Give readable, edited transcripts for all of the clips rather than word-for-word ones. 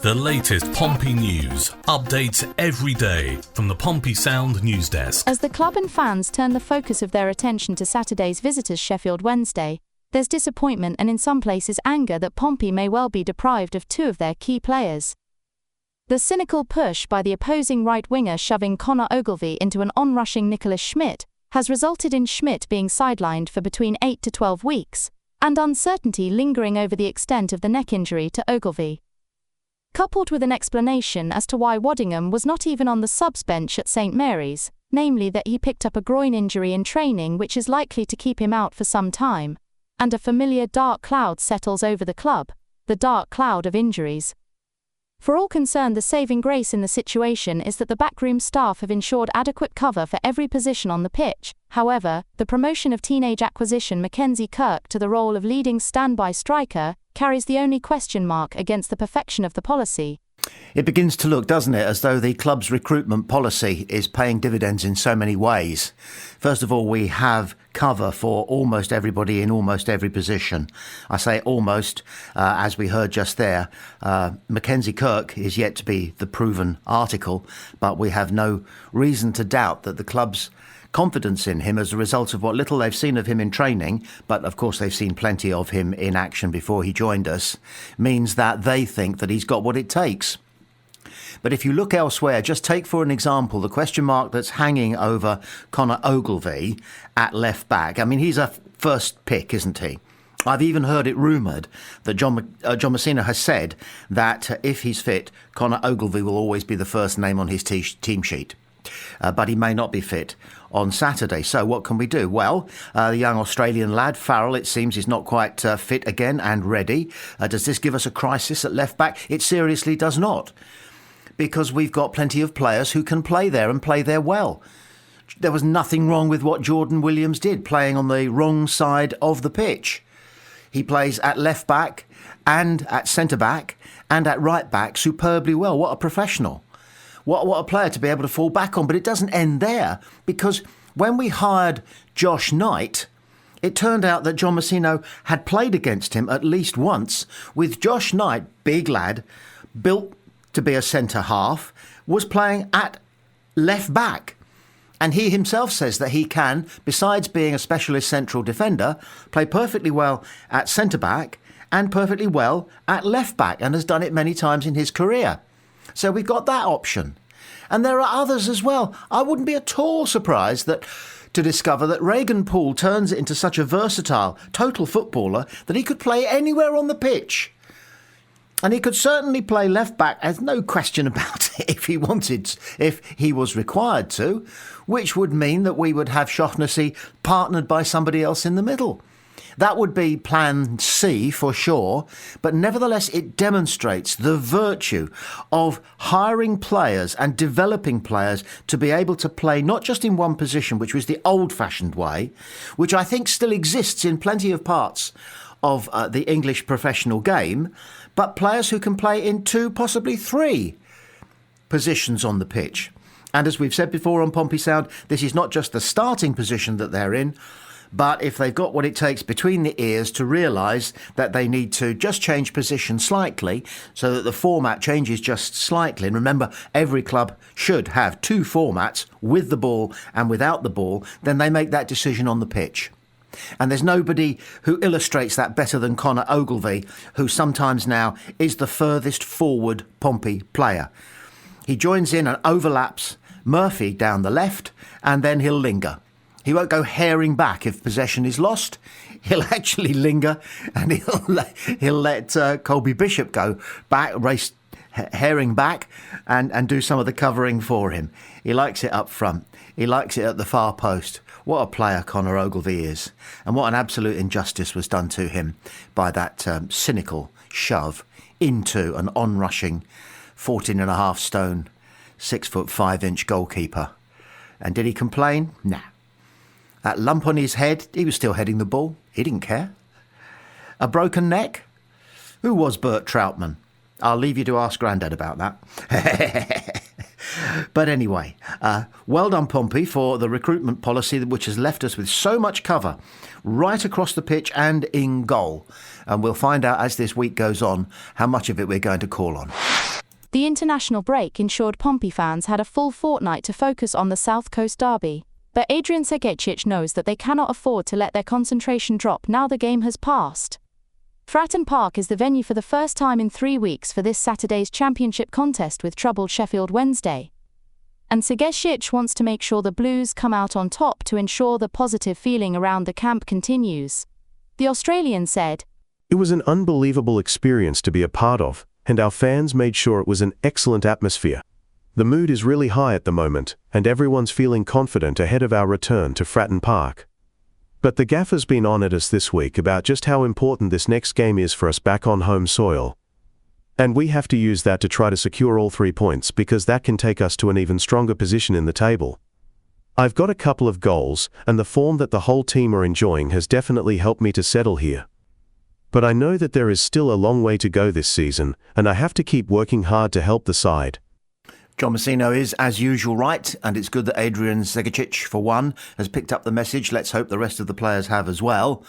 The latest Pompey news, updates every day from the Pompey Sound news desk. As the club and fans turn the focus of their attention to Saturday's visitors Sheffield Wednesday, there's disappointment and in some places anger that Pompey may well be deprived of two of their key players. The cynical push by the opposing right winger shoving Conor Ogilvie into an onrushing Nicholas Schmidt has resulted in Schmidt being sidelined for between 8 to 12 weeks, and uncertainty lingering over the extent of the neck injury to Ogilvie. Coupled with an explanation as to why Waddingham was not even on the subs bench at St Mary's, namely that he picked up a groin injury in training which is likely to keep him out for some time, and a familiar dark cloud settles over the club, the dark cloud of injuries. For all concerned, the saving grace in the situation is that the backroom staff have ensured adequate cover for every position on the pitch. However, the promotion of teenage acquisition Mackenzie Kirk to the role of leading standby striker carries the only question mark against the perfection of the policy. It begins to look, doesn't it, as though the club's recruitment policy is paying dividends in so many ways. First of all, we have cover for almost everybody in almost every position. I say almost, as we heard just there. Mackenzie Kirk is yet to be the proven article, but we have no reason to doubt that the club's confidence in him as a result of what little they've seen of him in training, but of course they've seen plenty of him in action before he joined us, means that they think that he's got what it takes. But if you look elsewhere, just take for an example the question mark that's hanging over Conor Ogilvie at left back. I mean, he's a first pick, isn't he? I've even heard it rumoured that John Messina has said that if he's fit, Conor Ogilvie will always be the first name on his team sheet. But he may not be fit on Saturday. So what can we do? Well, the young Australian lad, Farrell, it seems, is not quite fit again and ready. Does this give us a crisis at left back? It seriously does not, because we've got plenty of players who can play there and play there well. There was nothing wrong with what Jordan Williams did, playing on the wrong side of the pitch. He plays at left back and at centre back and at right back superbly well. What a professional. What a player to be able to fall back on. But it doesn't end there, because when we hired Josh Knight, it turned out that John Messina had played against him at least once, with Josh Knight, big lad, built to be a centre half, was playing at left back. And he himself says that he can, besides being a specialist central defender, play perfectly well at centre back and perfectly well at left back, and has done it many times in his career. So we've got that option. And there are others as well. I wouldn't be at all surprised to discover that Regan Poole turns it into such a versatile, total footballer that he could play anywhere on the pitch. And he could certainly play left back, there's no question about it, if he wanted, if he was required to, which would mean that we would have Shaughnessy partnered by somebody else in the middle. That would be plan C for sure, but nevertheless it demonstrates the virtue of hiring players and developing players to be able to play not just in one position, which was the old-fashioned way, which I think still exists in plenty of parts of the English professional game, but players who can play in two, possibly three positions on the pitch. And as we've said before on Pompey Sound, this is not just the starting position that they're in, but if they've got what it takes between the ears to realise that they need to just change position slightly so that the format changes just slightly. And remember, every club should have two formats, with the ball and without the ball, then they make that decision on the pitch. And there's nobody who illustrates that better than Conor Ogilvie, who sometimes now is the furthest forward Pompey player. He joins in and overlaps Murphy down the left, and then he'll linger. He won't go herring back if possession is lost. He'll actually linger, and he'll let Colby Bishop go back, race herring back, and do some of the covering for him. He likes it up front. He likes it at the far post. What a player Conor Ogilvie is, and what an absolute injustice was done to him by that cynical shove into an onrushing 14.5 stone, 6'5" goalkeeper. And did he complain? Nah. That lump on his head, he was still heading the ball. He didn't care. A broken neck? Who was Bert Troutman? I'll leave you to ask Grandad about that. But anyway, well done, Pompey, for the recruitment policy which has left us with so much cover right across the pitch and in goal. And we'll find out as this week goes on how much of it we're going to call on. The international break ensured Pompey fans had a full fortnight to focus on the South Coast derby. But Adrian Segecic knows that they cannot afford to let their concentration drop now the game has passed. Fratton Park is the venue for the first time in 3 weeks for this Saturday's championship contest with troubled Sheffield Wednesday. And Segecic wants to make sure the Blues come out on top to ensure the positive feeling around the camp continues. The Australian said, "It was an unbelievable experience to be a part of, and our fans made sure it was an excellent atmosphere. The mood is really high at the moment, and everyone's feeling confident ahead of our return to Fratton Park. But the gaffer's been on at us this week about just how important this next game is for us back on home soil. And we have to use that to try to secure all 3 points because that can take us to an even stronger position in the table. I've got a couple of goals, and the form that the whole team are enjoying has definitely helped me to settle here. But I know that there is still a long way to go this season, and I have to keep working hard to help the side." John Messino is, as usual, right, and it's good that Adrian Segecic, for one, has picked up the message. Let's hope the rest of the players have as well.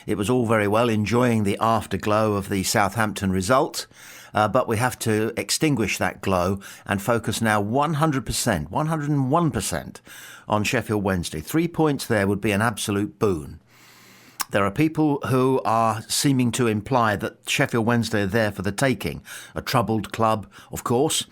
It was all very well enjoying the afterglow of the Southampton result, but we have to extinguish that glow and focus now 100%, 101% on Sheffield Wednesday. 3 points there would be an absolute boon. There are people who are seeming to imply that Sheffield Wednesday are there for the taking. A troubled club, of course,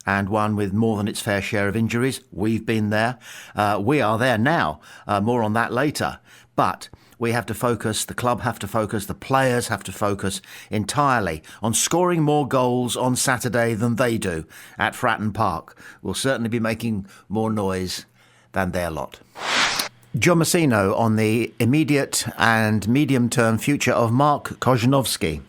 and one with more than its fair share of injuries. We've been there. We are there now. More on that later. But we have to focus, the club have to focus, the players have to focus entirely on scoring more goals on Saturday than they do at Fratton Park. We'll certainly be making more noise than their lot. John Messino on the immediate and medium-term future of Mark Kojanovski.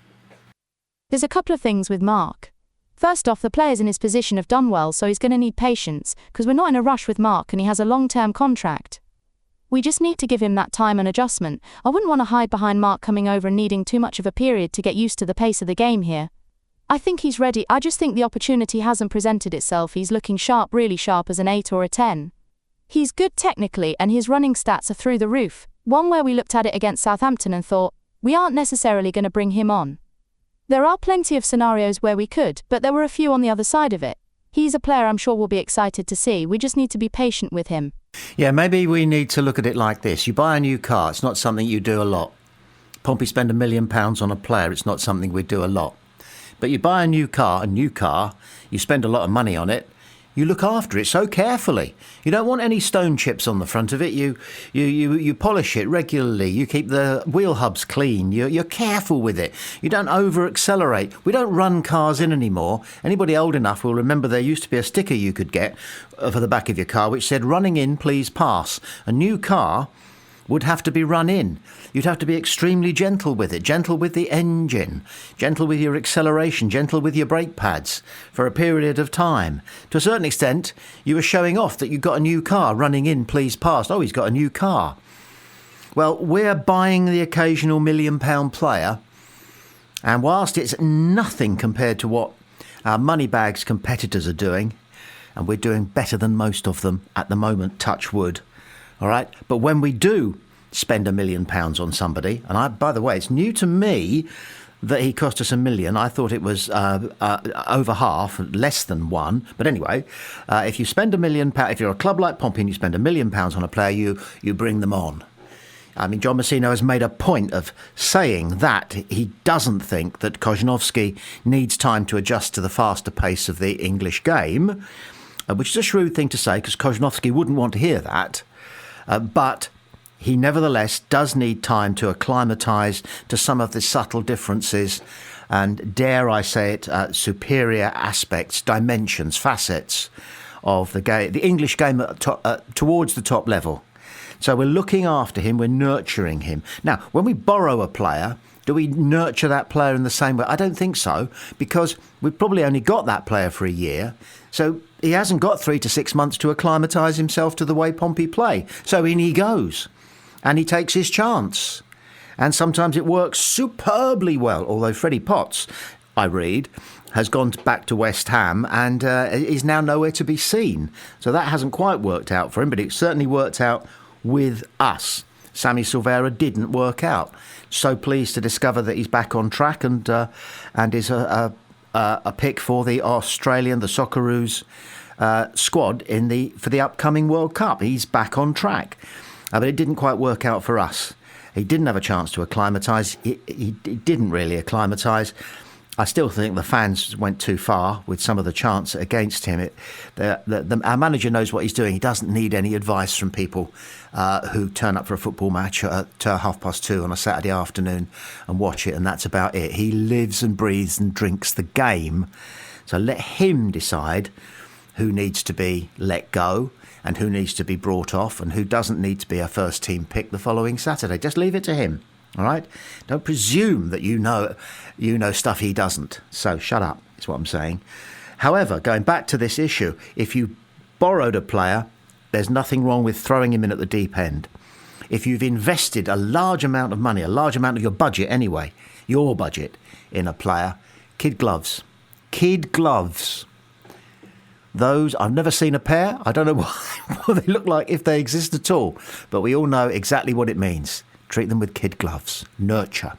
There's a couple of things with Mark. First off, the players in his position have done well, so he's going to need patience, because we're not in a rush with Mark and he has a long-term contract. We just need to give him that time and adjustment. I wouldn't want to hide behind Mark coming over and needing too much of a period to get used to the pace of the game here. I think he's ready. I just think the opportunity hasn't presented itself. He's looking sharp, really sharp as an 8 or a 10. He's good technically and his running stats are through the roof. One where we looked at it against Southampton and thought, we aren't necessarily going to bring him on. There are plenty of scenarios where we could, but there were a few on the other side of it. He's a player I'm sure we'll be excited to see. We just need to be patient with him. Yeah, maybe we need to look at it like this. You buy a new car, it's not something you do a lot. Pompey spend £1 million on a player, it's not something we do a lot. But you buy a new car, you spend a lot of money on it, you look after it so carefully. You don't want any stone chips on the front of it. You polish it regularly. You keep the wheel hubs clean. You're careful with it. You don't over-accelerate. We don't run cars in anymore. Anybody old enough will remember there used to be a sticker you could get for the back of your car which said, "Running in, please pass." A new car would have to be run in. You'd have to be extremely gentle with it, gentle with the engine, gentle with your acceleration, gentle with your brake pads for a period of time. To a certain extent, you were showing off that you got a new car, running in, please pass. Oh, he's got a new car. Well, we're buying the occasional £1 million player, and whilst it's nothing compared to what our moneybags competitors are doing, and we're doing better than most of them at the moment, touch wood, all right? But when we do spend £1 million on somebody, and by the way, it's new to me that he cost us £1 million. I thought it was over half, less than one. But anyway, if you spend £1 million, if you're a club like Pompey and you spend £1 million on a player, you bring them on. I mean, John Messino has made a point of saying that he doesn't think that Kojanovski needs time to adjust to the faster pace of the English game, which is a shrewd thing to say because Kojanovski wouldn't want to hear that. But he nevertheless does need time to acclimatise to some of the subtle differences and, dare I say it, superior aspects, dimensions, facets of the game, the English game towards the top level. So we're looking after him, we're nurturing him. Now, when we borrow a player, do we nurture that player in the same way? I don't think so, because we've probably only got that player for a year. So he hasn't got 3 to 6 months to acclimatise himself to the way Pompey play. So in he goes, and he takes his chance. And sometimes it works superbly well, although Freddie Potts, I read, has gone back to West Ham and is now nowhere to be seen. So that hasn't quite worked out for him, but it certainly worked out with us. Sammy Silvera didn't work out. So pleased to discover that he's back on track and is a a pick for the Australian, the Socceroos squad for the upcoming World Cup. He's back on track. But it didn't quite work out for us. He didn't have a chance to acclimatise. He didn't really acclimatise. I still think the fans went too far with some of the chants against him. Our manager knows what he's doing. He doesn't need any advice from people who turn up for a football match at 2:30 on a Saturday afternoon and watch it, and that's about it. He lives and breathes and drinks the game. So let him decide who needs to be let go and who needs to be brought off and who doesn't need to be a first team pick the following Saturday. Just leave it to him. All right? Don't presume that you know stuff he doesn't. So shut up, is what I'm saying. However, going back to this issue, if you borrowed a player, there's nothing wrong with throwing him in at the deep end. If you've invested a large amount of money, a large amount of your budget anyway, your budget, in a player, kid gloves. Kid gloves. Those, I've never seen a pair. I don't know what they look like, if they exist at all. But we all know exactly what it means. Treat them with kid gloves. Nurture.